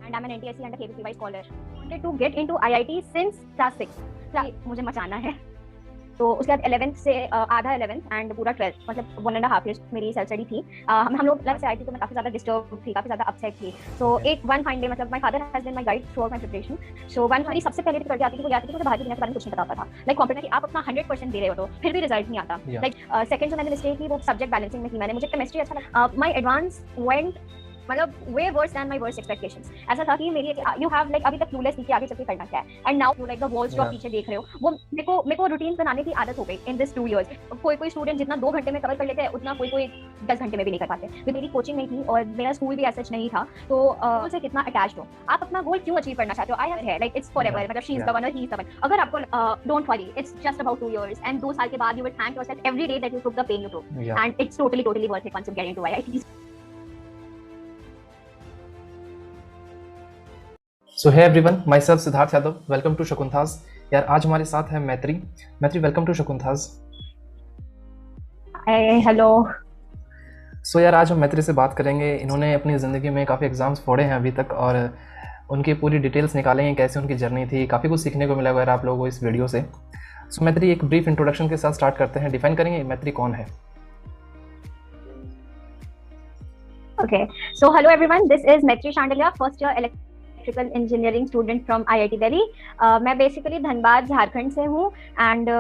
and I'm an NTSC and a KVPY scholar. Wanted to get into IIT since class 6. मुझे मचाना है तो उसके बाद 11th से आधा 11th एंड पूरा 12th मतलब 1.5 years मेरी सेल्फ स्टडी थी। हम लोग लग से आई थी तो मैं काफ़ी ज़्यादा डिस्टर्ब थी, काफ़ी ज़्यादा अपसेट थी। सो एक वन फाइन डे मतलब my father has been my guide throughout my preparation. So one मेरी सबसे पहले करके आती थी वो याद थी कि मुझे बाहर की दुनिया के बारे में कुछ नहीं पता होता था। लाइक कंप्यूटर की आप अपना 100% दे रहे हो तो फिर भी रिजल्ट नहीं आता। लाइक सेकंड जो मैंने मिस्टेक की वो सब्जेक्ट बैलेंसिंग में की मैंने। मुझे केमिस्ट्री अच्छा लगा। माय एडवांस वेंट मतलब way worse than my worst expectations. ऐसा था कि मेरी यू हैव लाइक अभी तक क्लूलेस थी कि आगे चल के करना क्या है and now you like the walls जो आप पीछे देख रहे हो वो मेरे को रूटीन बनाने की आदत हो गई इन दिस 2 years। कोई स्टूडेंट जितना 2 घंटे में कवर कर लेते हैं उतना कोई 10 घंटे में भी नहीं कर पाते। तो मेरी कोचिंग नहीं थी और मेरा स्कूल भी ऐसा नहीं था तो मुझसे कितना अटैच्ड हो आप अपना गोल क्यों अचीव करना चाहते हो। आई हैव है लाइक इट्स फॉरएवर मतलब she is the one or he is the one. अगर आपको don't worry it's just about 2 years and 2 साल के बाद you will thank yourself every day that you took the pain you took and it's totally worth it once you get into IIT। So hi everyone, myself Siddharth Yadav, welcome to Shakunthas. यार आज हमारे साथ है Maitri. Welcome to Shakunthas. Hello. So यार आज हम मैत्री से बात करेंगे। इन्होंने अपनी ज़िंदगी में काफ़ी एग्जाम्स फोड़े हैं अभी तक और उनकी पूरी डिटेल्स निकालेंगे कैसे उनकी जर्नी थी। काफ़ी कुछ सीखने को मिला अगर आप लोगों को इस वीडियो से। सो मैत्री एक ब्रीफ इंट्रोडक्शन के साथ स्टार्ट करते हैं। डिफाइन करेंगे मैत्री कौन है? Okay, so hello everyone, this is Maitri Shandalia, first year electrical engineering student from IIT Delhi. मैं बेसिकली धनबाद झारखंड से हूँ एंड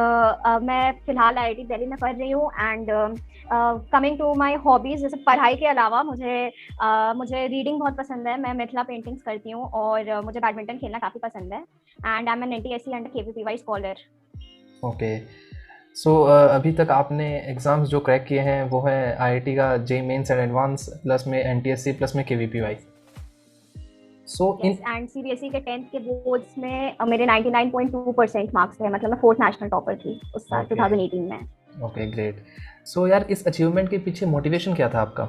मैं फिलहाल IIT दिल्ली में पढ़ रही हूँ and coming to my hobbies जैसे पढ़ाई के अलावा मुझे रीडिंग बहुत पसंद है। मैं मिथिला पेंटिंग्स करती हूँ और मुझे बैडमिंटन खेलना काफ़ी पसंद है and I am an NTSC and KVPY scholar. Okay, so अभी तक आपने एग्ज़ाम्स जो क्रैक किए हैं वो है IIT का JEE mains and advance plus में NTSC प्लस में KVPY। So in and CBSE के 10th के बोर्ड्स में मेरे 99.2% मार्क्स थे मतलब मैं 4th नेशनल टॉपर थी उस साल 2018 में। Okay great. सो यार इस अचीवमेंट के पीछे मोटिवेशन क्या था आपका?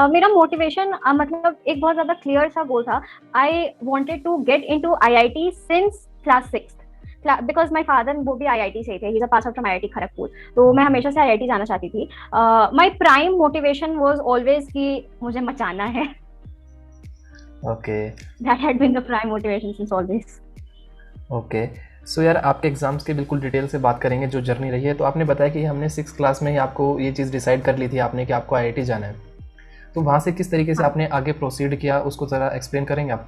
मेरा मोटिवेशन मतलब एक बहुत ज़्यादा क्लियर सा गोल था। I wanted to get into IIT since class 6 because my father वो भी IIT से थे। He is a pass out from IIT Kharagpur तो मैं हमेशा से IIT जाना चाहती थी। My prime motivation was always कि मुझे मचाना है। Okay, that had been the prime motivation since always. Okay. So यार आपके एग्जाम्स की बिल्कुल डिटेल से बात करेंगे जो जर्नी रही है। तो आपने बताया कि हमने 6th क्लास में ही आपको ये चीज़ डिसाइड कर ली थी आपने कि आपको IIT जाना है। तो वहाँ से किस तरीके से आपने आगे प्रोसीड किया उसको ज़रा एक्सप्लेन करेंगे आप?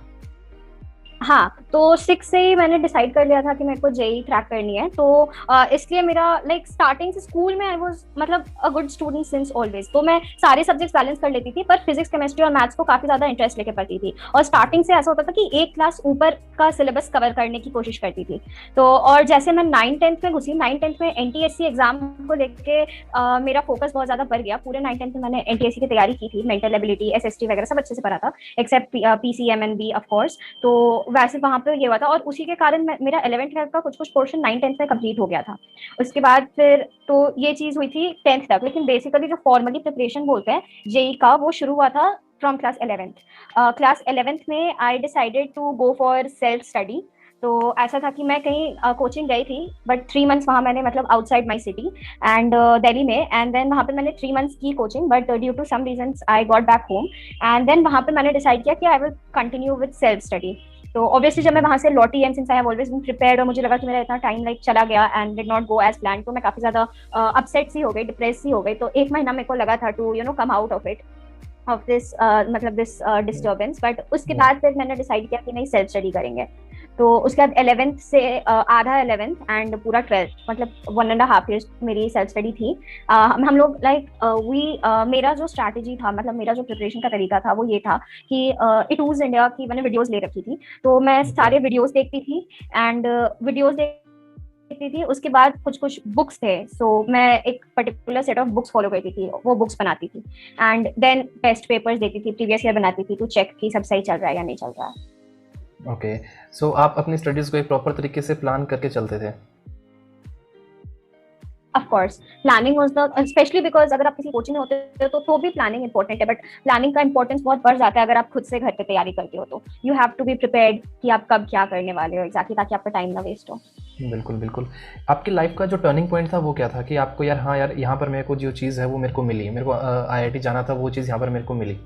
हाँ, तो 6 से ही मैंने डिसाइड कर लिया था कि मेरे को JEE क्रैक करनी है। तो इसलिए मेरा लाइक स्टार्टिंग से स्कूल में आई वाज मतलब a good student since always. तो मैं सारे सब्जेक्ट्स बैलेंस कर लेती थी पर फिजिक्स केमिस्ट्री और मैथ्स को काफी ज्यादा इंटरेस्ट लेके पढ़ती थी और स्टार्टिंग से ऐसा होता था कि एक क्लास ऊपर का सिलेबस कवर करने की कोशिश करती थी। तो और जैसे मैं 9th-10th में घुसी 9th-10th में NTSC एग्जाम को लेके मेरा फोकस बहुत ज्यादा बढ़ गया। पूरे 9th-10th में मैंने NTSC की तैयारी की थी। मेंटल एबिलिटी SST वगैरह सब अच्छे से पढ़ा था एक्सेप्ट PCMNB ऑफ कोर्स। तो वैसे वहां पे ये हुआ था और उसी के कारण मेरा 11th-12th का कुछ पोर्शन 9th-10th में कंप्लीट हो गया था। उसके बाद फिर तो ये चीज हुई थी 10th तक। लेकिन बेसिकली जो फॉर्मली प्रिपरेशन बोलते हैं JEE का वो शुरू हुआ था from class 11th। Class 11th में I decided to go for self study. तो ऐसा था कि मैं कहीं कोचिंग गई थी बट 3 months वहाँ मैंने मतलब outside my city and Delhi में एंड देन वहाँ पे मैंने 3 months की coaching but due to some reasons I got back home and then वहाँ पे मैंने डिसाइड किया कि I will continue with self study. तो ऑब्वियसली जब मैं वहाँ से लौटी and since I have always been prepared और मुझे लगा कि मेरा इतना टाइम लाइक चला गया and did not go as plan तो मैं काफी ज्यादा अपसेट सी हो गई, डिप्रेस सी हो गई। तो 1 महीना मेरे को लगा था to come out of it of this मतलब दिस डिस्टर्बेंस। बट उसके बाद फिर मैंने डिसाइड किया कि नहीं सेल्फ स्टडी करेंगे। तो उसके बाद 11th से आधा 11th एंड पूरा 12th मतलब 1.5 years मेरी सेल्फ स्टडी थी। हम लोग लाइक मेरा जो स्ट्रैटेजी था मतलब मेरा जो प्रिपरेशन का तरीका था वो ये था कि इटूज इंडिया की मैंने वीडियोस ले रखी थी। तो मैं सारे वीडियोस देखती थी एंड वीडियोस देखती थी। उसके बाद कुछ बुक्स थे सो मैं एक particular set of books follow करती थी, वो बुक्स बनाती थी एंड देन टेस्ट पेपर्स देती थी, प्रीवियस ईयर बनाती थी टू चेक कि सब सही चल रहा है या नहीं चल रहा है। ओके, सो आप अपनी स्टडीज़ को एक प्रॉपर तरीके से प्लान करके चलते थे? Of course planning was the specially because अगर आप किसी कोचिंग में होते हो तो भी प्लानिंग इंपॉर्टेंट है बट प्लानिंग का इंपॉर्टेंस बहुत बढ़ जाता है अगर आप खुद से घर पे तैयारी करते हो। तो you have to be prepared कि आप कब क्या करने वाले हो एग्जैक्टली ताकि आपका टाइम ना वेस्ट हो। बिल्कुल बिल्कुल। आपकी लाइफ का जो टर्निंग पॉइंट था वो क्या था कि आपको यार हाँ यार यहाँ पर मेरे को जो चीज़ है वो मेरे को मिली, मेरे को IIT जाना था वो चीज़ यहाँ पर मेरे को मिली?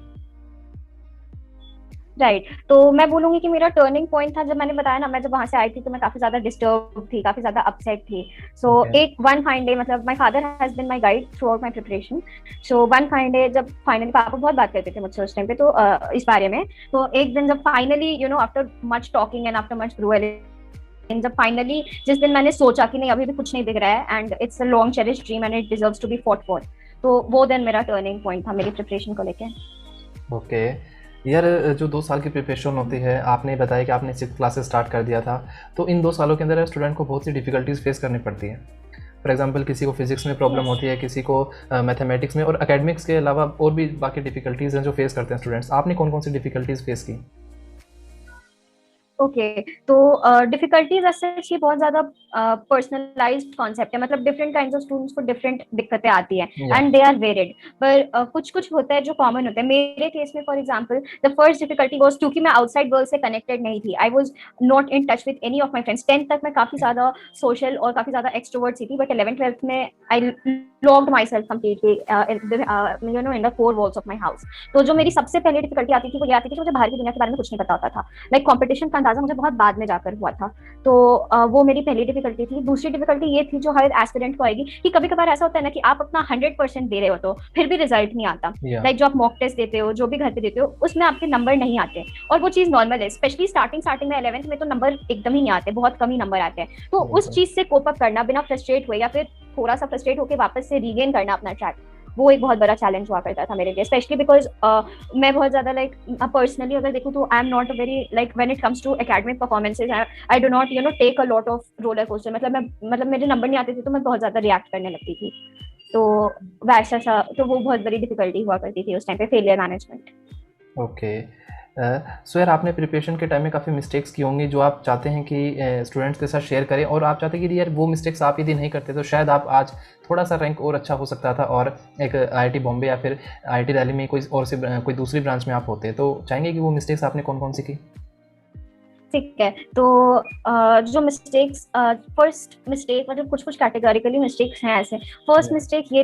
राइट। तो मैं बोलूंगी कि मेरा टर्निंग पॉइंट था जब मैंने बताया ना, मैं जब वहां से आई थी तो मैं काफी ज्यादा डिस्टर्ब थी, काफी ज्यादा अपसेट थी। So okay. एक वन फाइन डे, मतलब my father has been my guide throughout my preparation. So one fine day जब फाइनली, पापा बहुत बात करते थे मुझसे उस टाइम पे, तो इस बारे में। तो एक दिन जब finally after much talking and after much जब फाइनली जिस दिन मैंने सोचा कि नहीं अभी भी कुछ नहीं दिख रहा है and it's a long cherish dream and it deserves to be fought for, तो वो दिन मेरा टर्निंग पॉइंट था मेरी प्रिपरेशन को लेके। ओके। यार जो 2 साल की प्रिपरेशन होती है, आपने बताया कि आपने 6 क्लासेस स्टार्ट कर दिया था, तो इन 2 सालों के अंदर स्टूडेंट को बहुत सी डिफिकल्टीज फेस करनी पड़ती है। फॉर एग्जांपल किसी को फिजिक्स में प्रॉब्लम यस। होती है, किसी को मैथमेटिक्स में, और एकेडमिक्स के अलावा और भी बाकी डिफिकल्टीज़ हैं जो फेस करते हैं स्टूडेंट्स। आपने कौन कौन सी डिफिकल्टीज फेस की? ओके। तो डिफिकल्टीज ऐसे ये बहुत ज्यादा पर्सनलाइज्ड कॉन्सेप्ट है, मतलब डिफरेंट काइंड्स ऑफ स्टूडेंट्स को डिफरेंट दिक्कतें आती है या एंड दे आर वेरिड। पर कुछ कुछ होता है जो कॉमन होता है। मेरे केस में for example the first difficulty was क्योंकि मैं आउटसाइड वर्ल्ड से कनेक्टेड नहीं थी, I was not in touch with any of my friends. 10th तक मैं काफी ज्यादा सोशल और काफी ज्यादा एक्सट्रोवर्ट सी थी, बट 11th 12th में I locked myself completely in the four walls of my house. तो जो मेरी सबसे पहली डिफिकल्टी आती थी वो ये आती थी कि मुझे बाहर की दुनिया के बारे में कुछ नहीं पता होता था। लाइक कंपटीशन का अंदाजा मुझे बहुत बाद में जाकर हुआ था। तो वो मेरी पहली डिफिकल्टी थी। दूसरी डिफिकल्टी ये थी जो हर एस्पिरेंट को आएगी कि कभी कभार ऐसा होता है ना कि आप अपना 100% दे रहे हो तो फिर भी रिजल्ट नहीं आता। या लाइक जो आप मॉक टेस्ट देते हो, जो भी घर पे देते हो, उसमें आपके नंबर नहीं आते। और वो चीज नॉर्मल है, स्पेशली स्टार्टिंग में 11th में तो नंबर एकदम ही नहीं आते, बहुत कम ही नंबर आते हैं। तो उस बिल्कुल। चीज से कोप अप करना बिना फ्रस्ट्रेट हुए या फिर थोड़ा सा फ्रस्ट्रेट होकर वापस से रीगेन करना अपना ट्रैक, वो एक बहुत बड़ा चैलेंज हुआ करता था मेरे लिए। स्पेशली बिकॉज मैं बहुत ज्यादा लाइक पर्सनली अगर देखूँ तो I am not a very like when it comes to academic performances, I do not take a lot of roller coaster. मतलब मेरे नंबर नहीं आते थे तो मैं बहुत ज्यादा रिएक्ट करने लगती थी। तो वैसा सा, तो वो बहुत बड़ी डिफिकल्टी हुआ करती थी उस टाइम पे, फेलियर मैनेजमेंट। ओके। सो यार आपने प्रिपरेशन के टाइम में काफ़ी मिस्टेक्स की होंगी जो आप चाहते हैं कि स्टूडेंट्स के साथ शेयर करें, और आप चाहते हैं कि यार वो मिस्टेक्स आप यदि नहीं करते तो शायद आप आज थोड़ा सा रैंक और अच्छा हो सकता था, और एक आईआईटी बॉम्बे या फिर आईआईटी दिल्ली में कोई और से कोई दूसरी ब्रांच में आप होते। तो चाहेंगे कि वो मिस्टेक्स आपने कौन कौन सी की? ठीक है। तो जो मिस्टेक्स, फर्स्ट मिस्टेक मतलब कुछ कुछ कैटेगोरिकली मिस्टेक्स हैं ऐसे। फर्स्ट या मिस्टेक ये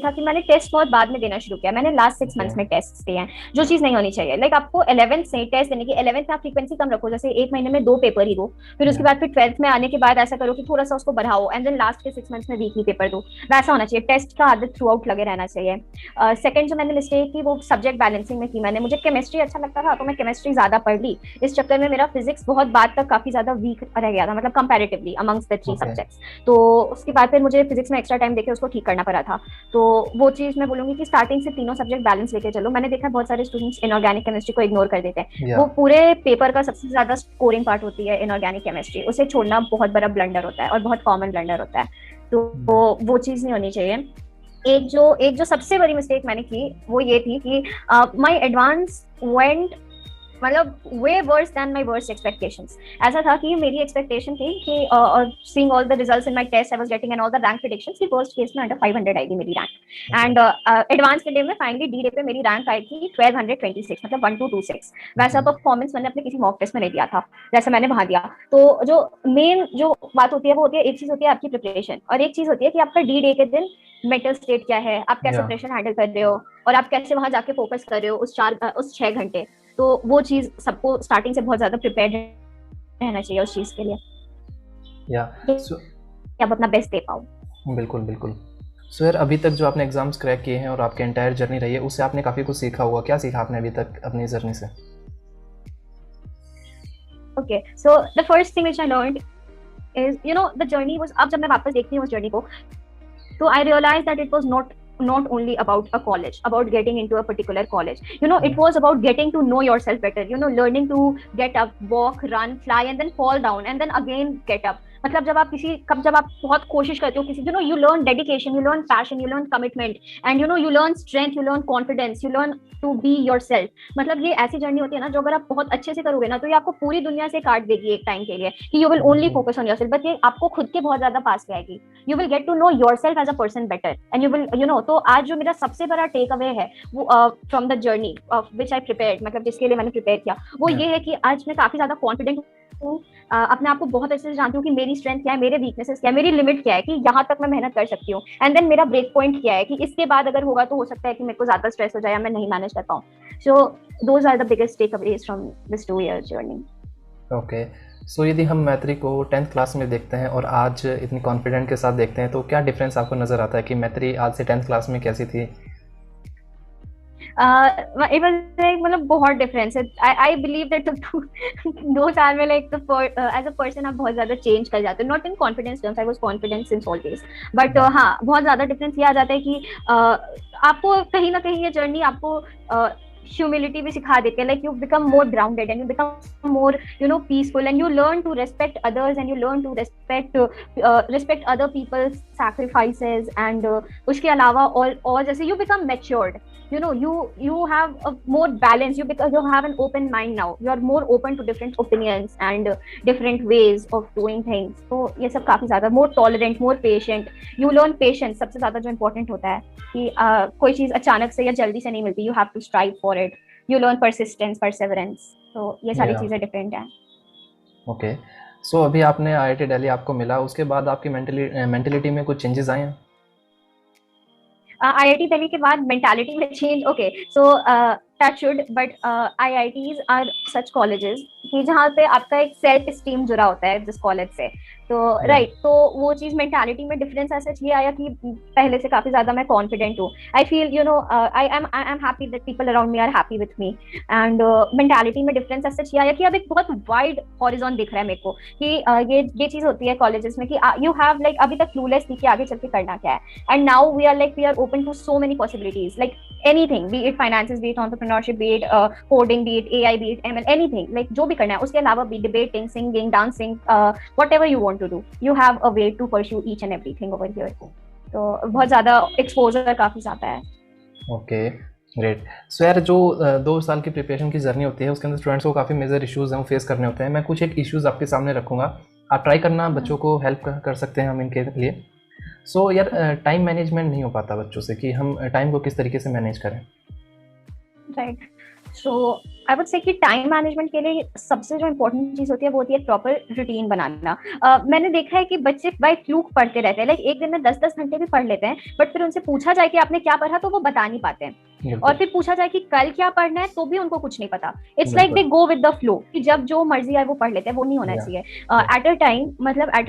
था कि मैंने टेस्ट बहुत बाद में देना शुरू किया। मैंने लास्ट 6 मंथ्स ओके। में टेस्ट दिए हैं, जो चीज नहीं होनी चाहिए। लाइक आपको 11th से टेस्ट देने की, 11th में आप फ्रीक्वेंसी कम रखो, जैसे एक महीने में 2 पेपर ही दो। फिर उसके या बाद फिर 12th में आने के बाद ऐसा करो कि थोड़ा सा उसको बढ़ाओ एंड देन लास्ट के 6 मंथ्स में वीकली पेपर दो। वैसा होना चाहिए, टेस्ट का आदत थ्रू आउट लगे रहना चाहिए। सेकंड जो मैंने मिस्टेक की वो सब्जेक्ट बैलेंसिंग में की मैंने। मुझे केमिस्ट्री अच्छा लगता था तो मैं केमिस्ट्री ज्यादा पढ़ ली, इस चक्कर में मेरा फिजिक्स बहुत बाद तक काफी ज्यादा वीक रह गया था, मतलब comparatively amongst the 3 okay. Subjects. तो उसके बाद फिर मुझे फिजिक्स में एक्स्ट्रा टाइम देके उसको ठीक करना पड़ा था। तो वो चीज मैं बोलूंगी कि स्टार्टिंग से तीनों सब्जेक्ट बैलेंस लेके चलो। मैंने देखा बहुत सारे स्टूडेंट्स इनऑर्गेनिक केमिस्ट्री को इग्नोर कर देते हैं। या वो पूरे पेपर का सबसे ज्यादा स्कोरिंग पार्ट होती है इनऑर्गेनिक केमिस्ट्री, उसे छोड़ना बहुत बड़ा ब्लंडर होता है और बहुत कॉमन ब्लंडर होता है। तो वो चीज नहीं होनी चाहिए। एक जो सबसे बड़ी मिस्टेक मैंने की वो ये थी कि माय एडवांस वेंट, मतलब way worse than my worst expectations. ऐसा था कि मेरी एक्सपेक्टेशन थी कि seeing all the results in my test I was getting and all the rank predictions की फर्स्ट केस में अंडर 500 आएगी मेरी रैंक। ओके। एंड एडवांस के डे में फाइनली डी डे पे मेरी रैंक आई थी 1226, मतलब 1226। वैसा ओके। परफॉर्मेंस मैंने अपने किसी मॉक टेस्ट में नहीं दिया था जैसे मैंने वहां दिया। तो जो मेन जो बात होती है वो होती है, एक चीज होती है आपकी प्रिपरेशन और एक चीज होती है कि आपका डी डे के दिन मेंटल स्टेट क्या है, आप कैसे या प्रेशर हैंडल कर रहे हो और आप कैसे वहां जाके फोकस कर रहे हो उस 6 घंटे। तो वो चीज सबको स्टार्टिंग से बहुत ज्यादा प्रिपेयर रहना चाहिए उस चीज के लिए या सो कि आप अपना बेस्ट दे पाओ। बिल्कुल बिल्कुल। सो यार अभी तक जो आपने एग्जाम्स क्रैक किए हैं और आपके एंटायर जर्नी रही है, उससे आपने काफ़ी कुछ सीखा होगा। क्या सीखा आपने अभी तक अपनी जर्नी से? Okay, so the first thing which I learned is the journey was, अब जब मैं वापस देखती हूँ उस जर्नी को, so I realized that it was not only about a college, about getting into a particular college. It was about getting to know yourself better, learning to get up, walk, run, fly and then fall down and then again get up. मतलब जब आप बहुत कोशिश करते हो किसी, you learn dedication, you learn passion, you learn commitment and you learn strength, you learn confidence, you learn to be yourself. मतलब ये ऐसी जर्नी होती है ना जो अगर आप बहुत अच्छे से करोगे ना तो ये आपको पूरी दुनिया से काट देगी एक टाइम के लिए कि you will only focus on yourself, but ये आपको खुद के बहुत ज्यादा पास ले आएगी। You will get to know yourself as a person better and you will तो आज जो मेरा सबसे बड़ा टेक अवे है वो from the journey of which I prepared, मतलब जिसके लिए मैंने प्रिपेयर किया, वो ये है कि आज मैं काफी ज्यादा कॉन्फिडेंट अपने आप को बहुत अच्छे से जानती हूँ कि मेरी स्ट्रेंथ क्या है, मेरे वीकनेसेस क्या है, मेरी लिमिट क्या है, कि यहाँ तक मैं मेहनत कर सकती हूँ, एंड देन मेरा ब्रेक पॉइंट क्या है कि इसके बाद अगर होगा तो हो सकता है कि मेरे को ज्यादा स्ट्रेस हो जाए या मैं नहीं मैनेज कर पाऊँ. So those are the biggest takeaways from this 2 year journey. Okay. So यदि हम मैत्री को 10th क्लास में देखते हैं और आज इतनी कॉन्फिडेंट के साथ देखते हैं, तो क्या डिफरेंस आपको नज़र आता है कि मैत्री आज से 10th क्लास में कैसी थी? it was like मतलब बहुत डिफरेंस है. I believe that 2 साल में like as a person आप बहुत ज्यादा चेंज कर जाते हो. Not in confidence terms, I was confident since always, but हाँ बहुत ज्यादा डिफरेंस ये आ जाता है कि आपको कहीं ना कहीं ये जर्नी आपको humility भी सिखा देते हैं. like you become more grounded and you become more peaceful, and you learn to respect others, and you learn to respect other people's sacrifices, and उसके अलावा और जैसे you become matured, you have a more balance, because you have an open mind now, you are more open to different opinions and different ways of doing things. तो ये सब काफी ज्यादा more tolerant, more patient, you learn patience. सबसे ज्यादा जो important होता है कि कोई चीज अचानक से या जल्दी से नहीं मिलती, you have to strive for it, you learn persistence, perseverance. तो ये सारी चीजें डिफरेंट हैं. ओके. सो अभी आपने आईआईटी दिल्ली आपको मिला, उसके बाद आपकी मेंटलिटी में कुछ चेंजेस आए हैं? IIT दिल्ली के बाद मेंटालिटी में change, okay, so touchwood, but IITs are such colleges कि जहाँ पे आपका एक सेल्फ स्टीम जुड़ा होता है जिस कॉलेज से. तो राइट, तो वो चीज मेंटालिटी में डिफरेंस ऐसा ये आया कि पहले से काफी ज्यादा मैं कॉन्फिडेंट हूँ. I feel I am happy that people around me are happy with me, and mentality में डिफरेंस ऐसा ये आया कि अब एक बहुत वाइड हॉरिजॉन दिख रहा है मेरे को कि ये चीज होती है कॉलेजेस में कि यू हैव लाइक अभी तक क्लूलेस थी कि आगे चल के करना क्या है, and now we are open to so many possibilities, like anything, be it finances, be it entrepreneurship, be it coding, be it AI, be it ML, anything, like जो भी करना है. उसके अलावा भी debating, singing, dancing, whatever you want to do, you have a way to pursue each and everything over here. तो बहुत ज़्यादा exposure काफ़ी ज़्यादा है. Okay, great. सो यार, जो 2 साल की प्रिपरेशन की जर्नी होती है उसके अंदर स्टूडेंट्स को काफ़ी मेजर इश्यूज़ हैं वो फेस करने होते हैं. मैं कुछ एक इश्यूज़ आपके सामने रखूँगा, आप ट्राई करना, बच्चों को हेल्प कर सकते हैं हम इनके लिए. सो यार, टाइम मैनेजमेंट नहीं हो पाता बच्चों से कि हम टाइम को किस तरीके से मैनेज करें. Right, so I would say कि टाइम मैनेजमेंट के लिए सबसे जो इम्पोर्टेंट चीज होती है वो होती है प्रॉपर रूटीन बनाना. मैंने देखा है कि बच्चे बाय फ्लूक पढ़ते रहते हैं, लाइक एक दिन में 10-10 घंटे भी पढ़ लेते हैं, बट फिर उनसे पूछा जाए कि आपने क्या पढ़ा तो वो बता नहीं पाते हैं, और फिर पूछा जाए कि कल क्या पढ़ना है तो भी उनको कुछ नहीं पता. It's like they go with the flow, कि जब जो मर्जी आए वो पढ़ लेते हैं. वो नहीं होना चाहिए. एट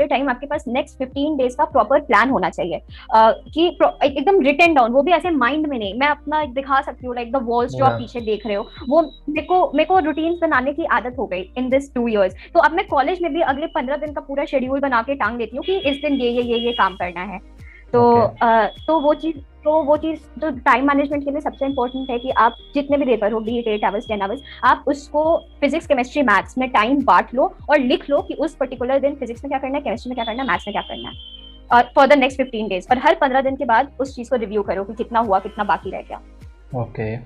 अ टाइम आपके पास नेक्स्ट 15 डेज का प्रॉपर प्लान होना चाहिए, कि एकदम रिटन डाउन, वो भी ऐसे माइंड में नहीं. मैं अपना दिखा सकती हूँ, लाइक द वॉल्स जो आप पीछे देख रहे हो, वो मेरे को रूटीन बनाने की आदत हो गई इन दिस 2 years. तो अब मैं कॉलेज में भी अगले 15 दिन का पूरा शेड्यूल बना के टांग देती हूँ कि इस दिन ये काम करना है. तो वो चीज जो टाइम मैनेजमेंट के लिए सबसे इम्पोर्टेंट है कि आप जितने भी देर पर हो, बी इट 8 hours 10 hours, आप उसको फिजिक्स, केमिस्ट्री, मैथ्स में टाइम बांट लो और लिख लो कि उस पर्टिकुलर दिन फिजिक्स में क्या करना है, केमिस्ट्री में क्या करना है, मैथ्स में क्या करना है, और फॉर द नेक्स्ट 15 days. और हर 15 दिन के बाद उस चीज को रिव्यू करो कि कितना हुआ, कितना बाकी रह गया. Okay,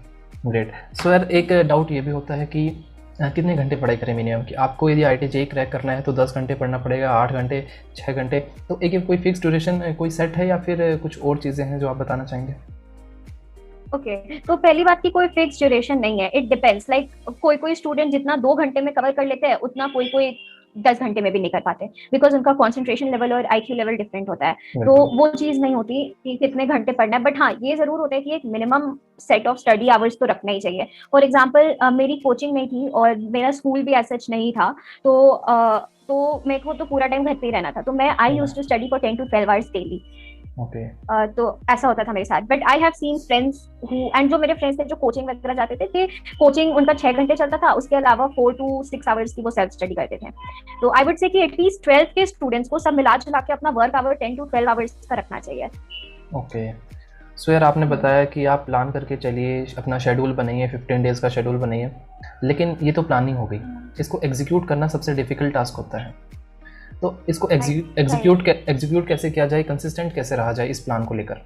great. सो यार, एक डाउट ये भी होता है कि कितने घंटे पढ़ाई करें मिनिमम, कि आपको यदि IIT JEE क्रैक करना है तो 10 घंटे पढ़ना पड़ेगा, 8 घंटे, 6 घंटे, तो एक कोई फिक्स ड्यूरेशन कोई सेट है या फिर कुछ और चीज़ें हैं जो आप बताना चाहेंगे? ओके, तो पहली बात की कोई फिक्स ड्यूरेशन नहीं है. इट डिपेंड्स, लाइक कोई स्टूडेंट जितना 2 घंटे में कवर कर लेते हैं उतना कोई 10 घंटे में भी नहीं कर पाते, बिकॉज उनका कॉन्सेंट्रेशन लेवल और IQ लेवल डिफरेंट होता है. तो वो चीज नहीं होती कि कितने घंटे पढ़ना है, बट हाँ ये जरूर होता है कि एक minimum set of study hours तो रखना ही चाहिए. फॉर एग्जाम्पल, मेरी कोचिंग नहीं थी और मेरा स्कूल भी एज सच नहीं था, तो मेरे को तो पूरा टाइम घर पे ही रहना था. तो मैं I used to study for 10 to 12 hours daily. तो ऐसा होता था मेरे साथ. But I have seen friends and जो मेरे फ्रेंड्स थे जो कोचिंग वगैरह जाते थे, कोचिंग उनका 6 घंटे चलता था, उसके अलावा 4 to 6 hours की वो सेल्फ स्टडी करते थे. तो आई वुड से कि एटलीस्ट 12 के स्टूडेंट्स को सब मिला जुला के अपना वर्क आवर 10 to 12 hours का रखना चाहिए. ओके. सो यार, आपने बताया कि आप प्लान करके चलिए, अपना शेड्यूल बनाइए, 15 डेज़ का शेड्यूल बनाइए, लेकिन ये तो प्लानिंग हो गई, इसको एग्जीक्यूट करना सबसे डिफिकल्ट टास्क होता है. तो इसको एग्जीक्यूट कैसे किया जाए, कंसिस्टेंट कैसे रहा जाए इस प्लान को लेकर?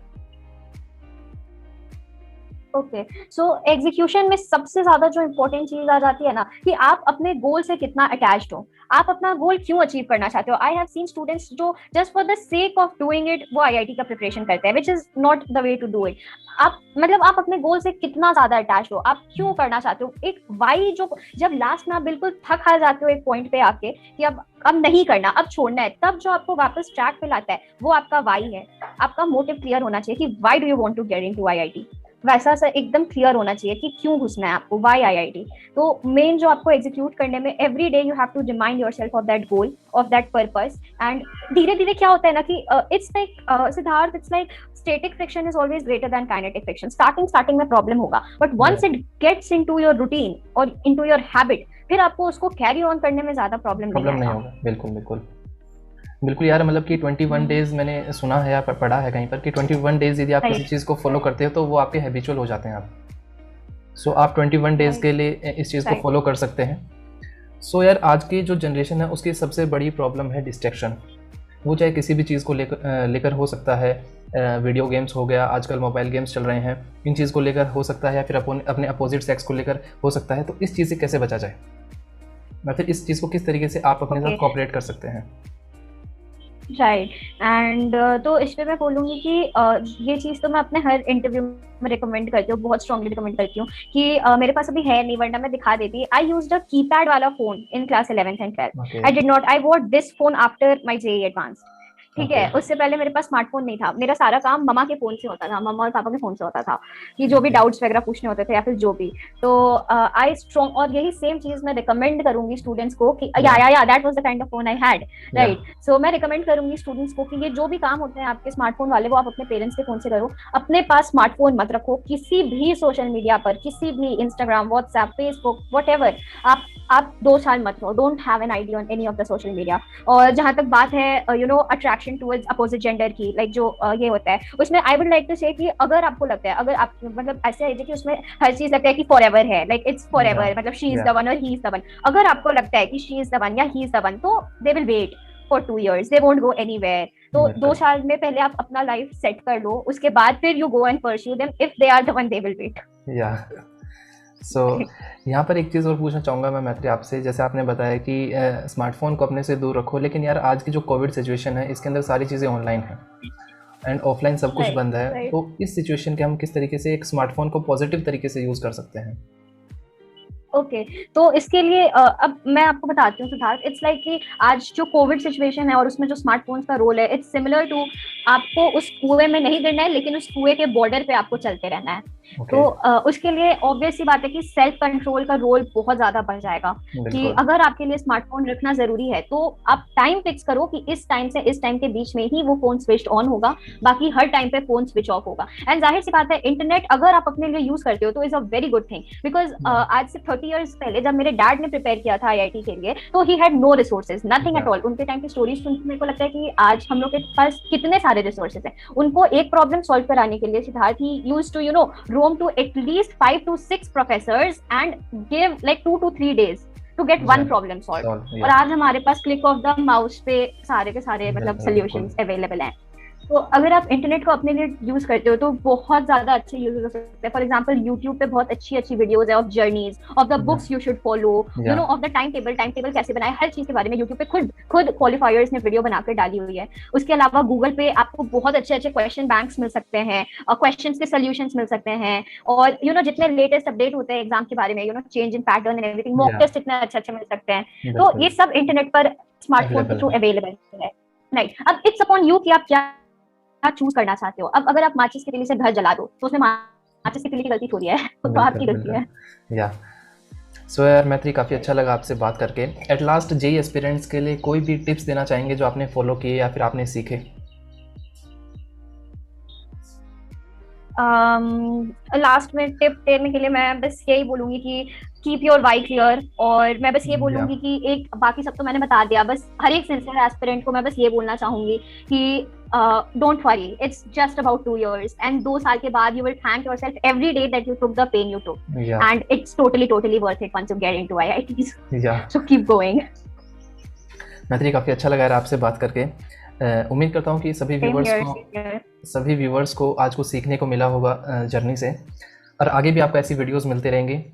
ओके, सो एग्जीक्यूशन में सबसे ज्यादा जो इम्पोर्टेंट चीज आ जाती है ना, कि आप अपने गोल से कितना अटैच्ड हो, आप अपना गोल क्यों अचीव करना चाहते हो। आई हैव सीन स्टूडेंट्स जो just for the sake of doing it वो आईआईटी का प्रिपरेशन करते हैं, which is not the way to do it. आप मतलब आप अपने गोल से कितना ज्यादा अटैच हो, आप क्यों करना चाहते हो, एक वाई जो जब लास्ट में आप बिल्कुल थक हार जाते हो एक पॉइंट पे आके कि अब नहीं करना, अब छोड़ना है, तब जो आपको वापस ट्रैक पे लाता है वो आपका वाई है। आपका मोटिव क्लियर होना चाहिए कि why do you want to get into IIT, वैसा सा एकदम क्लियर होना चाहिए कि क्यों घुसना है आपको, व्हाई आईआईटी। तो मेन जो आपको एग्जीक्यूट करने में every day you have to remind yourself of that goal, of that purpose. And धीरे धीरे क्या होता है ना कि it's like Siddharth, it's like static friction is always greater than kinetic friction. Starting में प्रॉब्लम होगा, but once it gets into your routine और इनटू योर हैबिट, फिर आपको उसको कैरी ऑन करने में ज्यादा प्रॉब्लम नहीं होगा। बिल्कुल बिल्कुल बिल्कुल यार, मतलब कि 21 डेज मैंने सुना है या पढ़ा है कहीं पर कि 21 डेज यदि आप किसी चीज़ को फॉलो करते हो तो वो आपके हैबिचुअल हो जाते हैं आप। सो आप 21 डेज के लिए इस चीज़ को फॉलो कर सकते हैं। सो यार आज की जो जनरेशन है उसकी सबसे बड़ी प्रॉब्लम है डिस्ट्रैक्शन। वो चाहे किसी भी चीज़ को लेकर हो सकता है, वीडियो गेम्स हो गया, आजकल मोबाइल गेम्स चल रहे हैं, इन चीज़ को लेकर हो सकता है, या फिर अपने अपोजिट सेक्स को लेकर हो सकता है। तो इस चीज़ से कैसे बचा जाए, या फिर इस चीज़ को किस तरीके से आप अपने साथ कोऑपरेट कर सकते हैं? राइट एंड तो इस पे मैं बोलूंगी कि ये चीज तो मैं अपने हर इंटरव्यू में रिकमेंड करती हूँ, बहुत स्ट्रांगली रिकमेंड करती हूँ कि मेरे पास अभी है नहीं वरना मैं दिखा देती। आई यूज्ड अ कीपैड वाला phone in class 11th and 12th। I did not, I what this phone after my JEE advance. ठीक है, उससे पहले मेरे पास स्मार्टफोन नहीं था, मेरा सारा काम मम्मा के फोन से होता था, मम्मा और पापा के फोन से होता था, कि जो भी डाउट्स वगैरह पूछने होते थे या फिर जो भी। तो आई स्ट्रॉन्ग, और यही सेम चीज मैं रिकमेंड करूंगी स्टूडेंट्स को कि या that was the kind of phone I had, right. So मैं रिकमेंड करूंगी स्टूडेंट्स को कि ये जो भी काम होते हैं आपके स्मार्टफोन वाले, वो आप अपने पेरेंट्स के फोन से करो। अपने पास स्मार्टफोन मत रखो किसी भी सोशल मीडिया पर, किसी भी इंस्टाग्राम, व्हाट्सएप, फेसबुक, व्हाटएवर, आप 2 साल मत रहो, don't have an ID on any of the social media. और जहां तक बात है you know attraction towards opposite gender की, लाइक जो ये होता है उसमें आई वुड लाइक टू से कि अगर आपको लगता है, अगर आप मतलब ऐसे है कि उसमें हर चीज लगता है कि फॉरएवर है, लाइक इट्स फॉरएवर, मतलब she is the one or he is the one. अगर आपको लगता है कि शी इज द वन या ही इज द वन, तो they will wait for 2 years, they won't go anywhere। तो 2 साल में पहले आप अपना लाइफ सेट कर लो, उसके बाद फिर you go and pursue them, if they are the one they will wait. या सो यहाँ पर एक चीज़ और पूछना चाहूँगा मैं मैत्री आपसे, जैसे आपने बताया कि स्मार्टफोन को अपने से दूर रखो, लेकिन यार आज की जो कोविड सिचुएशन है इसके अंदर सारी चीज़ें ऑनलाइन हैं एंड ऑफलाइन सब कुछ बंद है। तो इस सिचुएशन के हम किस तरीके से एक स्मार्टफोन को पॉजिटिव तरीके से यूज़ कर सकते हैं? ओके तो इसके लिए अब मैं आपको बताती हूँ सिद्धार्थ, इट्स लाइक कि आज जो कोविड सिचुएशन है और उसमें जो स्मार्टफोन्स का रोल है, इट्स सिमिलर टू आपको उस कुएं में नहीं गिरना है, लेकिन उस कुएं के बॉर्डर पे आपको चलते रहना है। तो उसके लिए ऑब्वियस सी बात है कि सेल्फ कंट्रोल का रोल बहुत ज्यादा बढ़ जाएगा, कि अगर आपके लिए स्मार्टफोन रखना जरूरी है तो आप टाइम फिक्स करो कि इस टाइम से इस टाइम के बीच में ही वो फोन स्विच ऑन होगा, बाकी हर टाइम पे फोन स्विच ऑफ होगा। एंड जाहिर सी बात है इंटरनेट अगर आप अपने लिए यूज करते हो तो is a very good thing, because आज से 30 years पहले जब मेरे डैड ने प्रिपेयर किया था आईआईटी के लिए, तो she had no resources, nothing at all. उनके टाइम की स्टोरीज सुन के मेरे को लगता है कि आज हम लोग के पास कितने सारे रिसोर्सेज हैं। उनको एक प्रॉब्लम सॉल्व कराने के लिए Siddharth he used to roam to at least 5 to 6 professors and give like 2 to 3 days to get one problem solved। और आज हमारे पास क्लिक ऑफ द माउस पे सारे के सारे मतलब सॉल्यूशंस अवेलेबल हैं। तो अगर आप इंटरनेट को अपने लिए यूज करते हो तो बहुत ज्यादा अच्छे यूज हो सकते हैं। फॉर एग्जांपल यूट्यूब पे बहुत अच्छी अच्छी वीडियोस है of journeys, of the books you should follow, you know of the time table कैसे बनाए, हर चीज के बारे में यूट्यूब पे खुद क्वालिफायर्स ने वीडियो बनाकर डाली हुई है। उसके अलावा गूगल पे आपको बहुत अच्छे अच्छे क्वेश्चन बैंक्स मिल सकते हैं और क्वेश्चंस के सॉल्यूशंस मिल सकते हैं। और यू नो जितने लेटेस्ट अपडेट होते हैं एग्जाम के बारे में, you know change in pattern and everything, mock test इतने अच्छे अच्छे मिल सकते हैं। तो ये सब इंटरनेट पर स्मार्टफोन के थ्रू अवेलेबल है, राइट। अब इट्स अपॉन यू कि आप क्या चूज करना चाहते हो। अब अगर आप माचिस की तीली से घर जला दो तो उसमें माचिस की तीली की गलती थोड़ी है, तो आपकी गलती है। या सो यार मैत्री काफ़ी अच्छा लगा आपसे बात करके। एट लास्ट जेईई एस्पिरेंट्स के लिए कोई भी टिप्स देना चाहेंगे जो आपने फॉलो किए या फिर आपने सीखे? लास्ट में टिप देने के लिए मैं बस यही बोलूंगी कि कीप योर वाई क्लियर। और मैं बस ये बोलूंगी कि एक, बाकी सब तो मैंने बता दिया, बस हर एक सिंसियर एस्पिरेंट को मैं बस ये बोलना चाहूंगी कि don't worry, it's just about 2 years and 2 साल के बाद you will thank yourself every day that you took the pain you took, and it's totally worth it once you get into IITs. So keep going. Maitri काफ़ी अच्छा लगा यार आपसे बात करके। उम्मीद करता हूँ कि सभी व्यूवर्स को आज कुछ सीखने को मिला होगा जर्नी से। और आगे भी आपको ऐसी वीडियोस मिलते रहेंगे।